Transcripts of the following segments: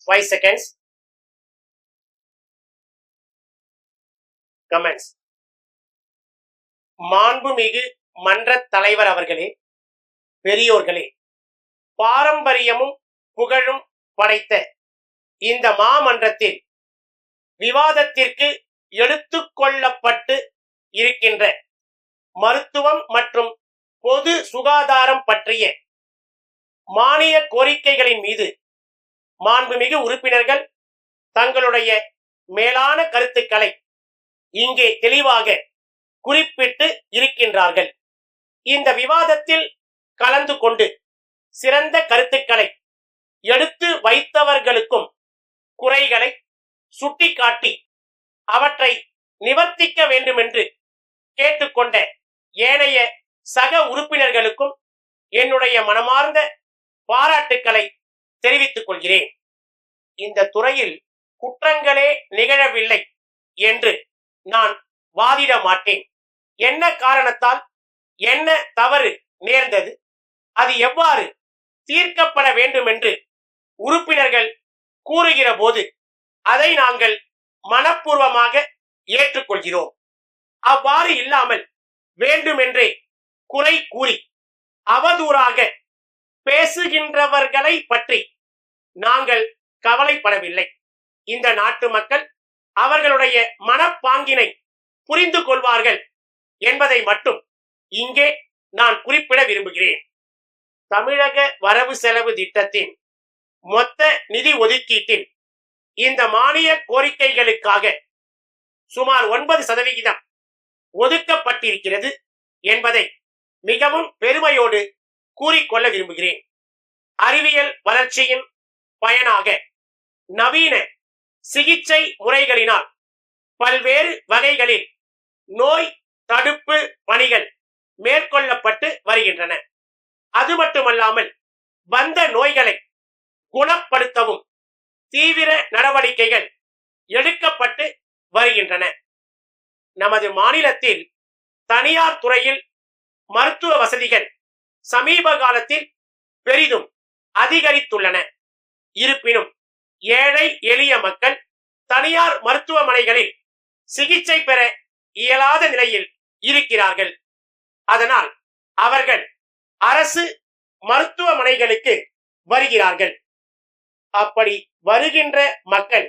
5 seconds. Comments. மாண்புமிகு மன்ற தலைவர் அவர்களே, பெரியோர்களே, பாரம்பரியமும் புகழும் படைத்த இந்த மாமன்றத்தில் விவாதத்திற்கு எடுத்துக்கொள்ளப்பட்டு இருக்கின்ற மருத்துவம் மற்றும் பொது சுகாதாரம் பற்றிய மானிய கோரிக்கைகளின் மீது மாண்புமிகு உறுப்பினர்கள் தங்களுடைய மேலான கருத்துக்களை இங்கே தெளிவாக குறிப்பிட்டு இருக்கின்றார்கள். இந்த விவாதத்தில் கலந்து கொண்டு சிறந்த கருத்துக்களை எடுத்து வைத்தவர்களுக்கும் குறைகளை சுட்டிக்காட்டி அவற்றை நிவர்த்திக்க வேண்டுமென்று கேட்டுக்கொண்ட ஏனைய சக உறுப்பினர்களுக்கும் என்னுடைய மனமார்ந்த பாராட்டுக்களை தெரிவித்துக் கொள்கிறேன். இந்த துறையில் குற்றங்களே நிகழவில்லை என்று நான் வாதிட மாட்டேன். என்ன காரணத்தால் என்ன தவறு நேர்ந்தது, அது எவ்வாறு தீர்க்கப்பட வேண்டும் என்று உறுப்பினர்கள் கூறுகிற போது அதை நாங்கள் மனப்பூர்வமாக ஏற்றுக்கொள்கிறோம். அவ்வாறு இல்லாமல் வேண்டுமென்றே குறை கூறி அவதூறாக பேசுகின்றவர்களை பற்றி நாங்கள் கவலைப்படவில்லை. இந்த நாட்டு மக்கள் அவர்களுடைய மனப்பாங்கினை புரிந்து கொள்வார்கள் என்பதை மட்டும் இங்கே நான் குறிப்பிட விரும்புகிறேன். தமிழக வரவு செலவு திட்டத்தின் மொத்த நிதி ஒதுக்கீட்டில் இந்த மானிய கோரிக்கைகளுக்காக சுமார் 9% ஒதுக்கப்பட்டிருக்கிறது என்பதை மிகவும் பெருமையோடு கூறிக்கொள்ள விரும்புகிறேன். அறிவியல் வளர்ச்சியின் பயனாக நவீன சிகிச்சை முறைகளினால் பல்வேறு வகைகளில் நோய் தடுப்பு பணிகள் மேற்கொள்ளப்பட்டு வருகின்றன. அது மட்டுமல்லாமல் வந்த நோய்களை குணப்படுத்தவும் தீவிர நடவடிக்கைகள் எடுக்கப்பட்டு வருகின்றன. நமது மாநிலத்தில் தனியார் துறையில் மருத்துவ வசதிகள் சமீப காலத்தில் பெரிதும் அதிகரித்துள்ளன. இருப்பினும் ஏழை எளிய மக்கள் தனியார் மருத்துவமனைகளில் சிகிச்சை பெற இயலாத நிலையில் இருக்கிறார்கள். அதனால் அவர்கள் அரசு மருத்துவமனைகளுக்கு வருகிறார்கள். அப்படி வருகின்ற மக்கள்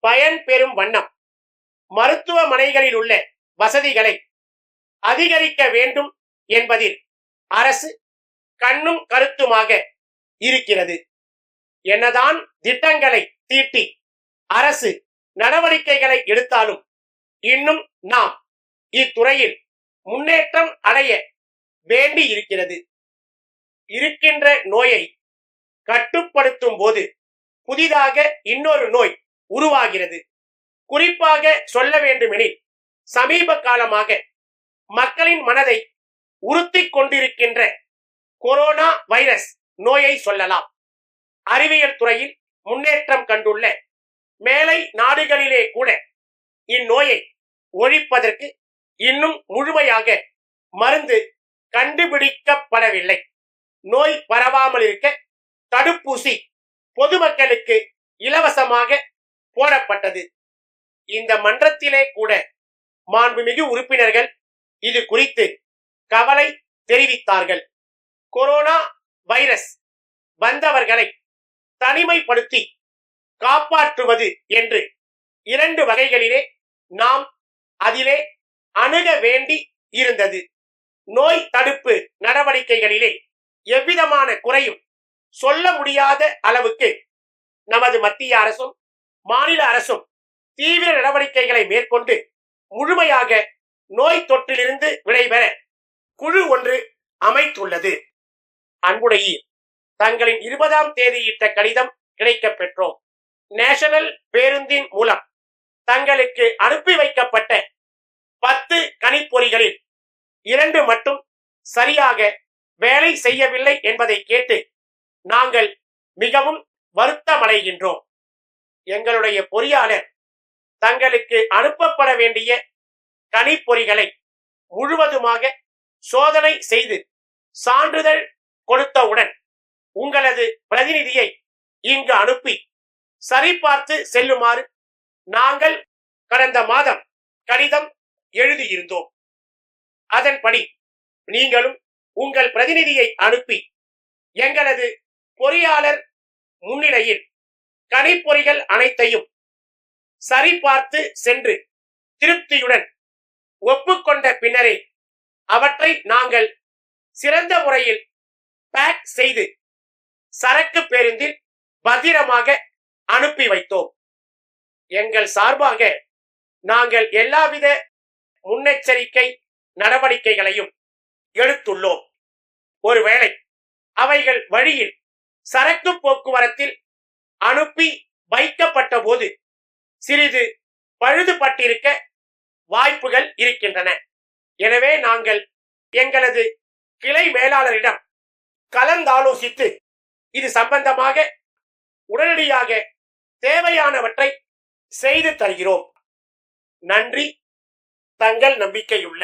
பயன்பெறும் வண்ணம் மருத்துவமனைகளில் உள்ள வசதிகளை அதிகரிக்க வேண்டும் என்பதில் அரசு கண்ணும் கருத்துமாக இருக்கிறது. என்னதான் திட்டங்களை தீட்டி அரசு நடவடிக்கைகளை எடுத்தாலும் இன்னும் நாம் இத்துறையில் முன்னேற்றம் அடைய வேண்டி இருக்கிறது. இருக்கின்ற நோயை கட்டுப்படுத்தும் போது புதிதாக இன்னொரு நோய் உருவாகிறது. குறிப்பாக சொல்ல வேண்டுமெனில் சமீப காலமாக மக்களின் மனதை உறுத்திக் கொண்டிருக்கின்ற கொரோனா வைரஸ் நோயை சொல்லலாம். அறிவியல் துறையில் முன்னேற்றம் கண்டுள்ள மேலை நாடுகளிலே கூட இந்நோயை ஒழிப்பதற்கு இன்னும் முழுமையாக மருந்து கண்டுபிடிக்கப்படவில்லை. நோய் பரவாமல் இருக்க தடுப்பூசி பொதுமக்களுக்கு இலவசமாக போடப்பட்டது. இந்த மன்றத்திலே கூட மாண்புமிகு உறுப்பினர்கள் இது குறித்து கவலை தெரிவித்தார்கள். கொரோனா வைரஸ் வந்தவர்களை தனிமைப்படுத்தி காப்பாற்றுவது என்று 2 வகைகளிலே நாம் அதிலே அணுக வேண்டி இருந்தது. நோய் தடுப்பு நடவடிக்கைகளிலே எவ்விதமான குறையும் சொல்ல முடியாத அளவுக்கு நமது மத்திய அரசும் மாநில அரசும் தீவிர நடவடிக்கைகளை மேற்கொண்டு முழுமையாக நோய் தொற்றிலிருந்து விடைபெற குழு ஒன்று அமைத்துள்ளது. அன்புடையீர், தங்களின் 20ஆம் தேதியிட்ட கடிதம் கிடைக்கப் பெற்றோம். நேஷனல் பேருந்தின் மூலம் தங்களுக்கு அனுப்பி வைக்கப்பட்ட 10 கணிப்பொறிகளில் 2 மட்டும் சரியாக வேலை செய்யவில்லை என்பதை கேட்டு நாங்கள் மிகவும் வருத்தமடைகின்றோம். எங்களுடைய பொறியாளர் தங்களுக்கு அனுப்பப்பட வேண்டிய கணிப்பொறிகளை முழுவதுமாக சோதனை செய்து சான்றிதழ் கொடுத்தவுடன் உங்களது பிரதிநிதியை இங்கு அனுப்பி சரிபார்த்து செல்லுமாறு நாங்கள் கடந்த மாதம் கடிதம் எழுதியிருந்தோம். அதன்படி நீங்களும் உங்கள் பிரதிநிதியை அனுப்பி எங்களது பொறியாளர் முன்னிலையில் கணிப்பொறிகள் அனைத்தையும் சரிபார்த்து சென்று திருப்தியுடன் ஒப்புக்கொண்ட பின்னரே அவற்றை நாங்கள் சிறந்த முறையில் பேக் செய்து சரக்கு பேருந்தில் பத்திரமாக அனுப்பி வைத்தோம். எங்கள் சார்பாக நாங்கள் எல்லாவித முன்னெச்சரிக்கை நடவடிக்கைகளையும் எடுத்துள்ளோம். ஒருவேளை அவைகள் வழியில் சரக்கு போக்குவரத்தில் அனுப்பி வைக்கப்பட்ட போது சிறிது பழுதுபட்டிருக்க வாய்ப்புகள் இருக்கின்றன. எனவே நாங்கள் எங்களது கிளை மேலாளரிடம் கலந்தாலோசித்து இது சம்பந்தமாக உடனடியாக தேவையானவற்றை செய்து தருகிறோம். நன்றி. தங்கள் நம்பிக்கையுள்ள